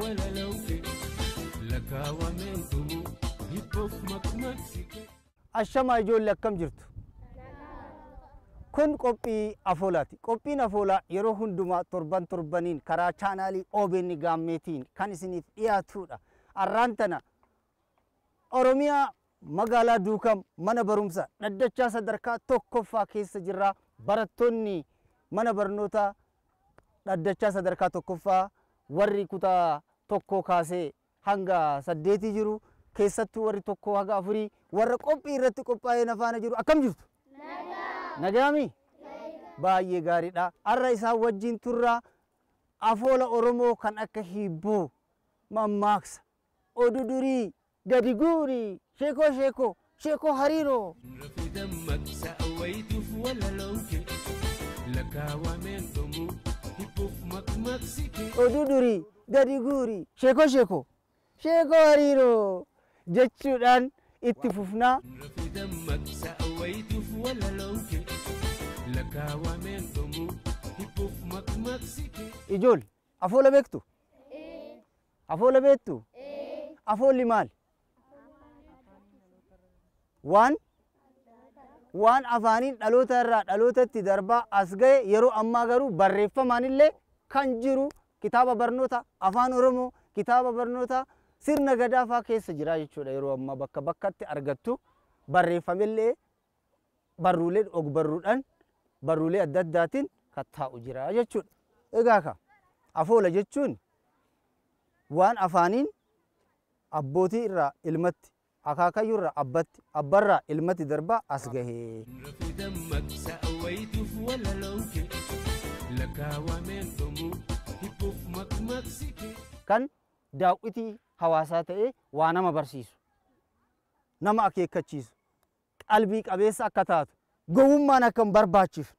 ولا لوكي لك ومن تمو هيبوف مكمكسك الشما يجول لك كم جرتو كن قبي أفولاتي قبي نفولا يرو هندما تربانين كرا چانالي أوبيني غاميتين كان سنيف إياتودا أرانتنا أوروميا مغالا دوكم من برمسا ندچا صدركا توكوفا كيس جرا براتوني من برنوتا ندچا صدركا توكوفا ورّي كتا توكو كاسي هنگا سديتي جرو كيستو ورّي توكو هنگا فري ورّ قبي رتي قباي نفانا جرو أكم جرتو نجامي باي غاريدا الرئيس وجين ترى أفولا أورومو كان أكهيبو ماماكس أودودوري غاديغوري شيكو هريرو في دمك سأويت ولا لوكي لك ومن تمو هيبوف مكمكسك أودودوري غاديغوري شيكو هريرو جتشودان اتفوفنا في دمك سأويت ولا لوكي لك ومن تمو هيبوف مكمكسك إجول أفولا بيكتو أفولا بيتو أفولي مال وان أفانين دلوتا الرا دلوتا تدربا أسغي يرو أما غرو بريفا مانيلي كانجيرو كتابة برنوتا أفان أورومو كتابة برنوتا سيرنا غدافا كيس جرا يچودا يرو أما بكت أرغتو بريفا ملي برولين أو برودان برولي أدداتين كتاو جرا يچود إغاكا أفولا جچون وان أفانين أبوتي الرا إلمتي أكاكا يرى أبرا إلمتي دربا أسغه في دمك سأويت ولا لوكي لك ومن تمو هيبوف مكمكسك كان داوتي حواساتي وانا ما برسيسو نما أكيكتشيسو قلبي قبيس أكتات قوما نكم برباچيف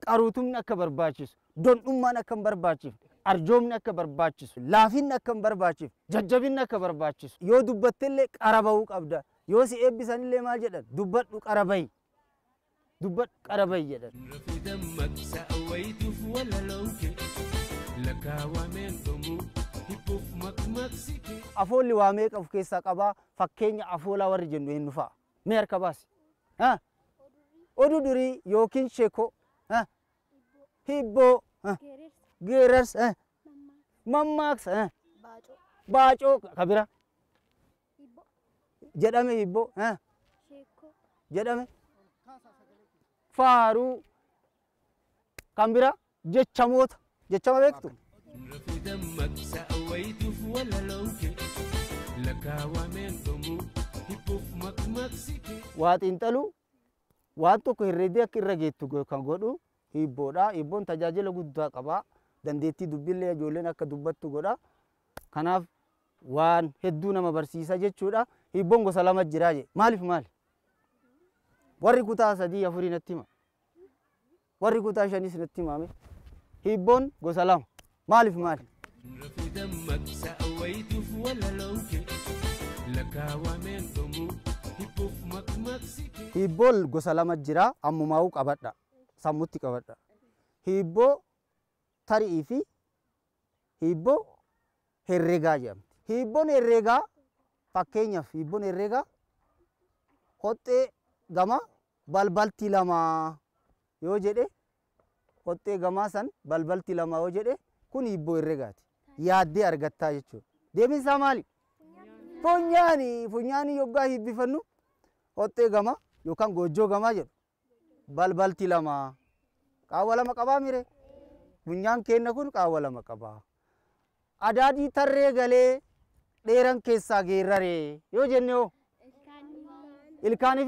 قروتم نكم برباچيس دون نكم برباچيف أرجوم نكم برباچيس لافين نكم برباچيف ججبين نكم برباچيس يو دبتلي قرباوك أبدا يو سي إبسان اللي ما جدد دبت قرباي جدد في دمك سأويت ولا لوكي لك ومن تمو هيبوف مكمكسك أفولي واميك أف كيسا قبا فكيني أفولا ورجن وين نفا مير كباس ها أودوري يوكين شيكو ها هيبو ها جيرس ها ماماكس ها باچو كبيرة جدامي هيبو ها جدامي فارو كامبيرا جچاموت جچاما بيكتو في دمك سأويت ولا لوكي لك ومن تمو هيبوف مكمكسك وات انتلو واتو كو هريدي كيرغيتو كان غودو هيبودا هيبون تجاجل غودا قبا دنديتي دبيله جولين اك دبتو غودا كناف وان هدو نما برسيسا جچودا هيبون غو سلامت جراجي مالف مال وري كوتا سدي يفري نتيما وري كوتا شانيس نتيما هيبون غو سلام مالف مال في دمك سأويت ولا لوكي لك ومن تمو هيبوف مكمكسك هيبول غو سلامت جرا امو ماو قبدا سموتي قبدا هيبو تاري في هيبو هرغا جام هيبون هرغا فكينيا هيبون هرغا hotte gama balbalti lama yo jedhe hotte gama san balbalti lama yo jedhe kun hibbo herregati yaadde argatta jechu deemin sa mali funyani yogga hibbifannu hotte gama yokan gojo gama jedhu balbalti lama qawala maqaba mire funyan kenna kun qawala maqaba adadi tarre gale dheeran keessa geerrare yo jenne o ilkaani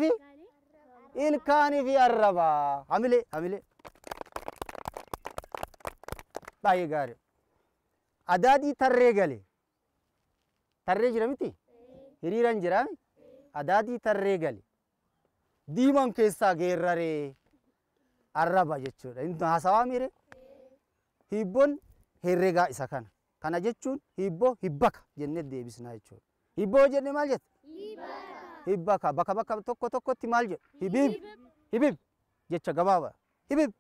fi arraba hamile baay'ee gaarii adaadii tarree gale tarree jira miti hiriiran jira adaadii tarree gale diiman keessaa geerraree arraba jechuudha inni haasawaa mire hibboon herregaa isa kana jechuun hibboo hibbaka jennee deebisnaa jechuudha hibboo jenne maal jette hibbaka bakka tokkotti maal jedhu hibib jecha gabaaba hibib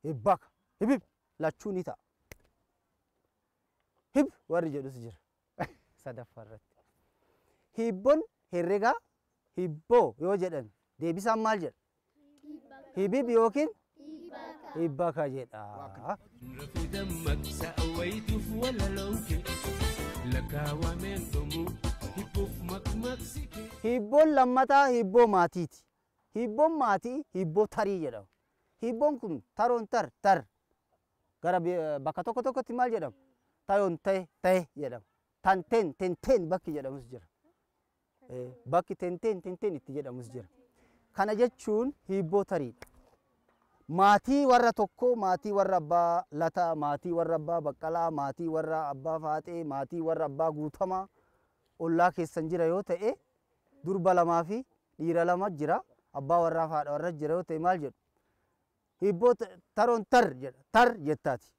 hibbaka hibib lachuun ni ta'a hib warri jedhus jira sadaffaarratti. Hibbon herrega hibboo yoo jedhan deebisaan maal jedha? Hibib yookiin hibbaka jedha. رفي دمك سأويتف ولا لوكي لك ومن دمو هبوف مكسيكي. Hibboon lammataa hibboo maatiiti. Hibboon maatii hibboo tarii jedhama. Hibboon kun taroon tar gara bakka tokko tokkotti maal jedhama? Tayoon ta'e jedhama. Ten bakki jedhamus jira. Bakki ten itti jedhamus jira. Kana jechuun hibboo tariidha. Maatii warra tokko, maatii warra abbaa Lataa, maatii warra abbaa Baqqalaa, maatii warra abbaa Faaxee, maatii warra abbaa Guutamaa ollaa keessan jira yoo ta'e durba lamaa fi dhiira lama jira. Abbaa warraa fi haadha warra jira yoo ta'e maal jedhu? Hibboo taroon tar jettaati.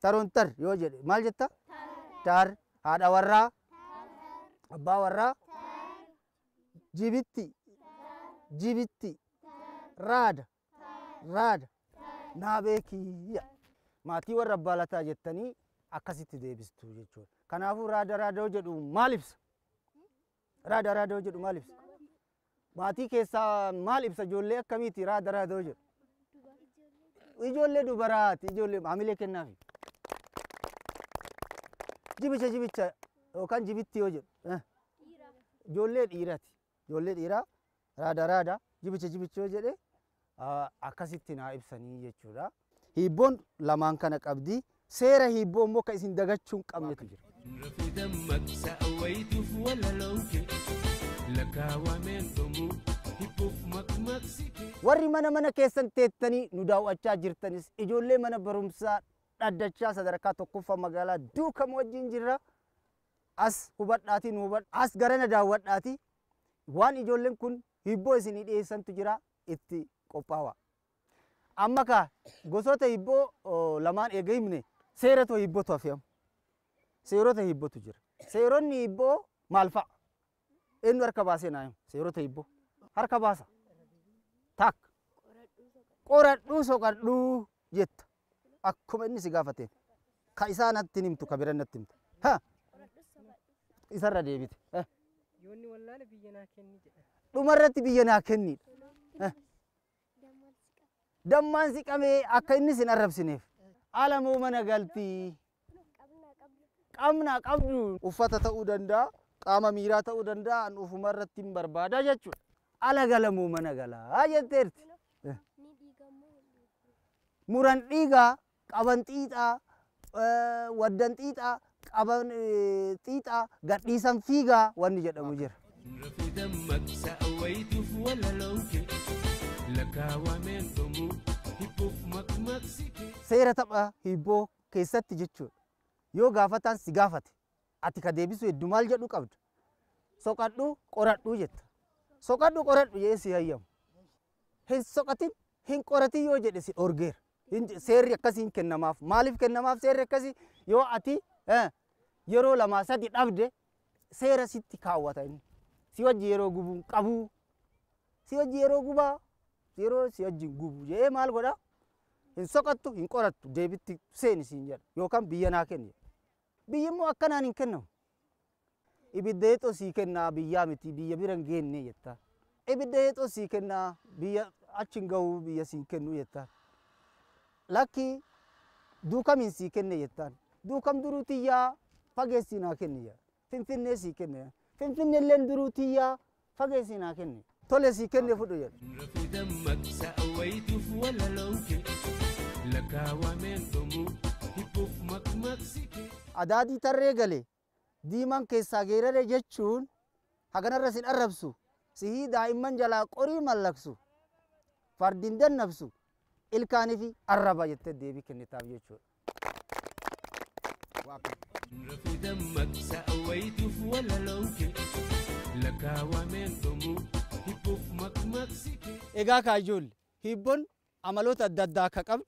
Taroon tar yoo jedhe maal jetta? Tar. Haadha warraa, abbaa warraa, jibitti, raada, naa beekiyya. Maatii warra abbaa Lataa jettanii akkasitti deebistu jechuudha. Kanaafuu raada yoo jedhu maal ibsa? Raada yoo jedhu maal ibsa? Maatii keessaa maal ibsa? Ijoollee akkamiiti raada yoo jedhu? Ijoollee dubaraati, ijoollee maamilee kennaafi. Jibicha yookaan jibitti yoo jedhu ijoollee dhiiraati. Ijoollee dhiiraa raada jibicha yoo jedhe akkasitti naa ibsanii jechuudha. Hibboon lamaan kana qabdi. Seera hibboo immoo kan isin dagachuu hin qabnetu jira. رفي دمك سأويتف ولا لوكي لك ومن دمو هبوف مكسيكي. Warri mana keessan teettanii nu daawwachaa jirtanis ijoollee mana barumsaa dhaddachaa sadarkaa tokkoffaa magaalaa Duukam wajjin jirra. As hubadhaatii nu hubadha. As garana daawwadhaatii. Waan ijoolleen kun hibboo isinii dhiyeessantu jira itti qophaa'aa. Amma kaa gosoota hibboo lamaan eega himne seerota hibbootu hafiyamu. Seerota hibbootu jira. Seeronni hibboo maal fa'a? Eenyu harka baasee naa himu? Seerota hibboo harka baasa. Tak qoradhuu soqadhuu jetta. Akkuma inni si gaafateen ka isaa natti himtu ka bira natti himtu. Isarra deebite. Yoonni wallaale biyya naa kenni jedha. Dhumarratti biyya naa kenni. Dammaan siqamee akka inni sin arrabsineef. Alamoo mana galtii. Qabdu uffata ta'uu danda'a, qaama miiraa ta'uu danda'a, an ufumarratti hin barbaada jechuudha. Ala galamuu mana galaa jetteerti. Muran dhiigaa, qaban xiixaa, waddan xiixaa, qaban xiixaa, gadhiisan fiigaa wanni jedhamu jira. رفي دمك سأويتف ولا لوكي لك ومن دمو هبوف مكسيكي. Seera tapha hibboo keessatti jechuudha. Yoo gaafataan si gaafate ati ka deebisu hedduu maal jedhu qabda? Soqadhu qoradhu jetta. Soqadhu qoradhu jee si hayyamu. Hin soqatin hin qoratin yoo jedhe si dhorgeera. Seerri akkasii hin kennamaaf. Maaliif kennamaaf seerri akkasii? Yoo ati yeroo lamaa sadi dhabde seera sitti kaawwata inni. Si wajji yeroo gubuun qabu. Si wajji yeroo gubaa yeroo si wajji gubu jee maal godha? Hin soqattu hin qorattu deebitti seeni siin jedha yookaan biyya naa kenni. Biyyi immoo akkanaan hin kennamu. Ibidda heexoo sii kennaa biyyaa miti biyya bira hin geenne jettaan. Ibidda heexoo sii kennaa biyya achi hin ga'u biyya sii kennu jettaan. Lakki Duukamiin sii kenne jettaan. Duukam duruu tiyyaa fageessii naa kenni jedha. Finfinnee sii kenne. Finfinnee illeen duruu tiyyaa fageessii naa kenni. Tole sii kenne fudhu jedha. رفي دمك سأويتف ولا لوكي لك ومن دمو هبوف مكسيكي. Adaadii tarree galee diimaan keessaa geerare jechuun haganarra sin arrabsu sihii daa'imman jalaa qorii mallaksu fardin dannabsu ilkaanii fi arraba jettee deebii kennitaaf jechuudha. رفي دمك سأويتف ولا لوكي لك ومن دمو هبوف مكسيكي. Egaa kaa ijoollee hibboon amaloota adda addaa akka qabdu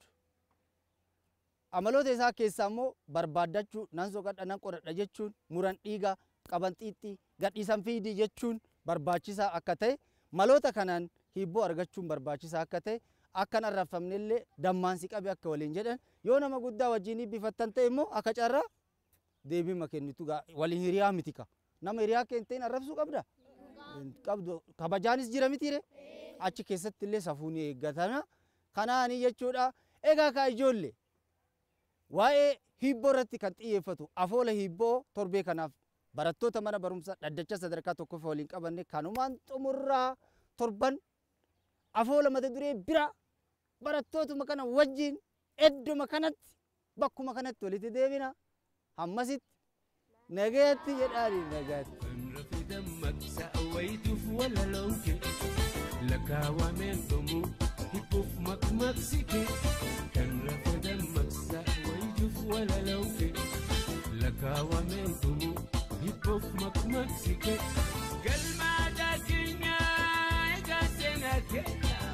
amaloota isaa keessaa immoo barbaaddachuu nan soqadha nan qoradha jechuun muran dhiigaa qaban xiixxii gadhiisan fiidii jechuun barbaachisaa akka ta'e maloota kanaan hibboo argachuun barbaachisaa akka ta'e akkan arrafamnellee dammaan si qabe akka waliin jedhan yoo nama guddaa wajjin bifattan ta'e immoo akka carraa deebii makennitu waliin hiriyaa mitika nama hiriyaa kenteen arrabsuu qabda qabdu kabajaanis jira mitire achi keessatti illee safuun eeggatana kanaani jechuudha egaa ka ijoollee waa'ee hibboo irratti kan xiyyeeffatu afoola hibboo torbee kanaaf barattoota mana barumsa dhaddacha sadarkaa tokkoffaa waliin qabanne kanumaan xumurraa torban afoola mata duree bira barattootuma kana wajjin edduma kanatti bakkuma kanatti walitti deebina hammasitti nagaatti jedhaani nagaatti. Rafi dammak sa'awaytuuf walalooke lakkaawameen dhumuu hibbuuf makmaksike kan rafi dammak sa'awaytuuf walalooke lakkaawameen dhumuu hibbuuf makmaksike galmaa daakirnyaa egaa seenaa keenya.